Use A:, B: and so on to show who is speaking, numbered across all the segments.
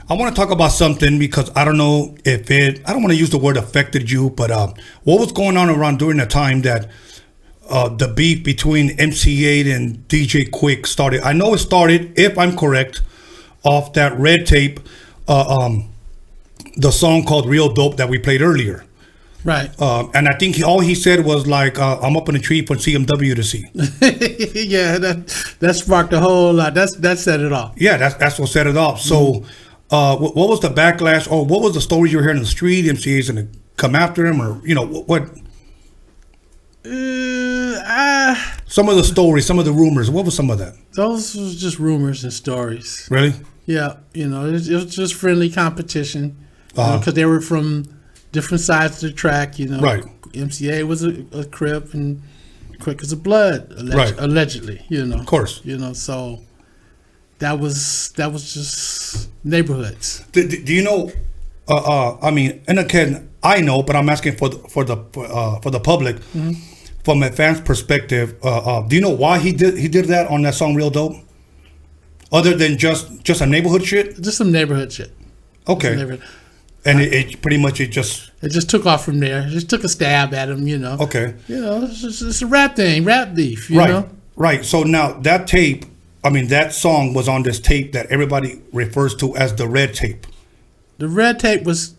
A: I want to talk about something because I don't know if I don't want to use the word affected you, but what was going on around during the time that the beef between MC8 and DJ Quik started? I know it started, if I'm correct, off that Red Tape, the song called Real Dope that we played earlier.
B: Right.
A: And I think all he said was like, I'm up in a tree for CMW to see.
B: Yeah, that sparked a whole lot. That set it off.
A: Yeah, that's what set it off. So what was the backlash, or what was the stories you were hearing in the street? MCA's going to come after him, or, what? Some of the stories, some of the rumors. What was some of that?
B: Those was just rumors and stories.
A: Really?
B: Yeah, it was just friendly competition because they were from different sides of the track.
A: Right.
B: MCA was a Crip and Quik is a Blood, allegedly.
A: Of course.
B: So that was just neighborhoods.
A: Do you know? I mean, and again, I know, but I'm asking for the public. Mm-hmm. From a fan's perspective, do you know why he did that on that song "Real Dope"? Other than just a neighborhood shit?
B: Just some neighborhood shit.
A: Okay. And it pretty much
B: it just took off from there. It just took a stab at him,
A: Okay.
B: It's a rap thing, rap beef,
A: right.
B: know?
A: Right. So now that tape, that song was on this tape that everybody refers to as the Red Tape.
B: The Red Tape was,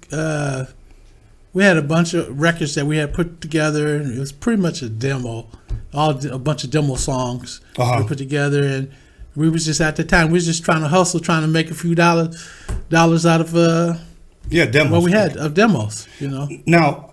B: we had a bunch of records that we had put together. It was pretty much a demo, a bunch of demo songs we put together. And we was just, at the time, we was just trying to hustle, trying to make a few dollars out of
A: demos.
B: What we had of demos,
A: Now,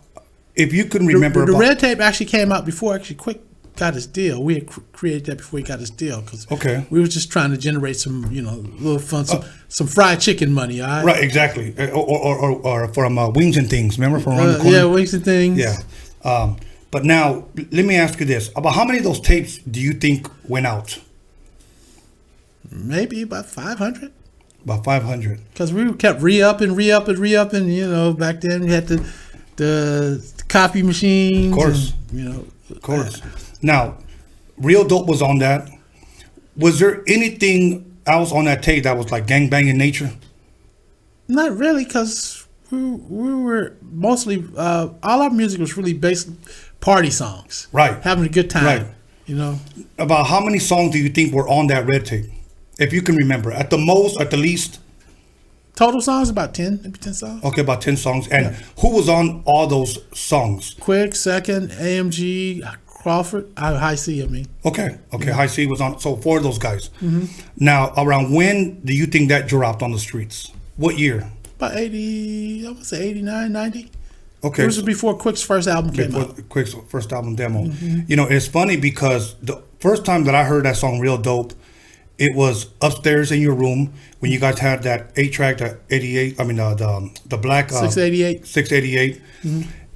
A: if you can remember,
B: the Red Tape actually came out before Quik got his deal. We had created that before he got his deal because we were just trying to generate some, little fun, some fried chicken money. All right?
A: Right, exactly, or from Wings and Things. Remember from around the corner?
B: Yeah, Wings and Things.
A: Yeah, but now let me ask you this: about how many of those tapes do you think went out?
B: Maybe about 500.
A: About 500.
B: Because we kept re-upping. Back then we had the copy machines.
A: Of course.
B: And,
A: of course. Now, Real Dope was on that. Was there anything else on that tape that was like gangbang in nature?
B: Not really, because we were mostly, all our music was really based party songs.
A: Right.
B: Having a good time.
A: Right. About how many songs do you think were on that Red Tape? If you can remember, at the most, at the least.
B: Total songs, about 10, maybe 10 songs.
A: Okay, about 10 songs. And who was on all those songs?
B: Quik, Second, AMG, Crawford, High C, I mean.
A: Okay, High C was on, so 4 of those guys. Mm-hmm. Now, around when do you think that dropped on the streets? What year?
B: About 80, I would say 89, 90.
A: Okay.
B: It was before Quik's first album came out.
A: Quik's first album demo. Mm-hmm. It's funny because the first time that I heard that song, Real Dope, it was upstairs in your room when you guys had that 8-track, the 88. The black
B: 688.
A: 688,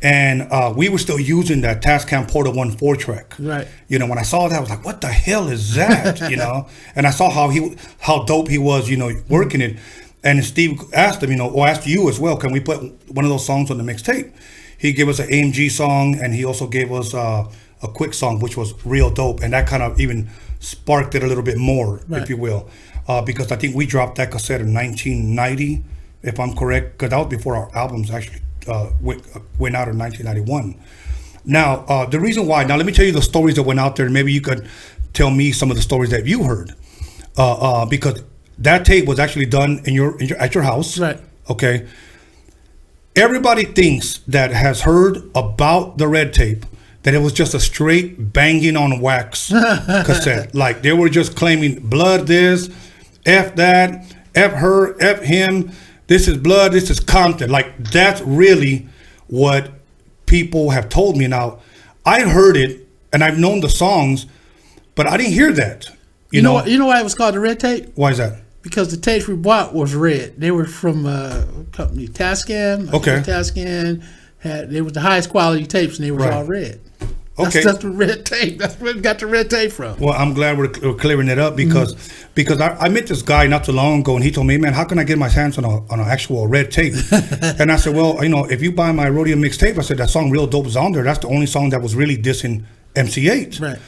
A: and we were still using that Tascam Porta 1 4-track.
B: Right.
A: When I saw that, I was like, "What the hell is that?" And I saw how dope he was, working it. And Steve asked him, or asked you as well, can we put one of those songs on the mixtape? He gave us an AMG song, and he also gave us a Quik song, which was Real Dope, and that kind of even sparked it a little bit more, if you will, because I think we dropped that cassette in 1990, if I'm correct, because that was before our albums actually went out in 1991. Now, the reason why, now let me tell you the stories that went out there, and maybe you could tell me some of the stories that you heard, because that tape was actually done at your house.
B: Right.
A: Okay. Everybody thinks that has heard about the Red Tape that it was just a straight banging on wax cassette. Like they were just claiming Blood this, F that, F her, F him. This is Blood, this is Compton. Like that's really what people have told me. Now, I heard it and I've known the songs, but I didn't hear that. You know
B: why it was called the Red Tape?
A: Why is that?
B: Because the tapes we bought was red. They were from a company, Tascam.
A: Okay.
B: Tascam they were the highest quality tapes, and they were all red.
A: Okay.
B: That's the Red Tape. That's where we got the Red Tape from.
A: Well, I'm glad we're clearing it up because I met this guy not too long ago, and he told me, "Man, how can I get my hands on an actual Red Tape?" And I said, "Well, if you buy my Roadium mixtape," I said, "that song Real Dope is on there. That's the only song that was really dissing MC8."
B: Right.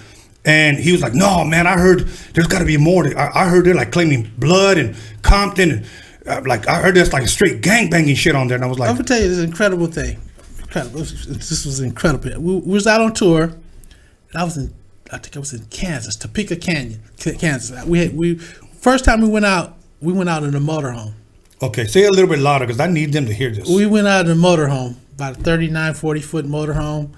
A: And he was like, "No, man, I heard there's got to be more. I heard they're like claiming Blood and Compton like I heard there's like straight gangbanging shit on there, and I was like,
B: I'm gonna tell you this incredible thing. Incredible. This was incredible. We was out on tour, and I think I was in Kansas, Topeka Canyon, Kansas. We first time we went out in a motorhome.
A: Okay, say it a little bit louder because I need them to hear this.
B: We went out in a motorhome, about a 39, 40-foot motorhome.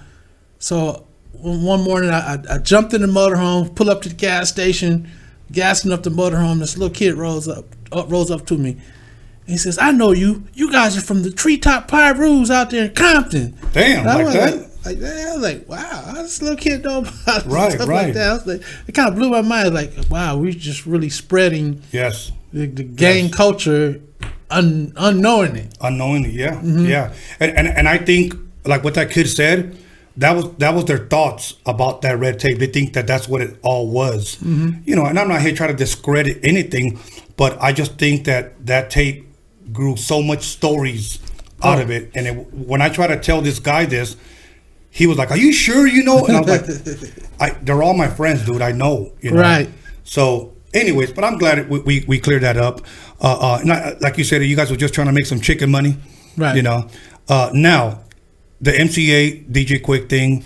B: So one morning I jumped in the motorhome, pull up to the gas station, gassing up the motorhome. This little kid rolls up to me. And he says, "I know you. You guys are from the Treetop Pyrus out there in Compton."
A: Damn, like that?
B: I was like, wow, how this little kid know about
A: right,
B: stuff
A: right.
B: like that? I was like, it kind of blew my mind. Like, wow, we're just really spreading the gang culture unknowingly.
A: Unknowingly, yeah, yeah. And I think like what that kid said, that was their thoughts about that red tape. They think that that's what it all was, you know. And I'm not here trying to discredit anything, but I just think that tape grew so much stories out of it. And when I try to tell this guy this, he was like, "Are you sure you know?" And I was like, "They're all my friends, dude. I know, you know."
B: Right.
A: So, anyways, but I'm glad we cleared that up. Like you said, you guys were just trying to make some chicken money,
B: right?
A: You know. Now, the MCA DJ Quik thing,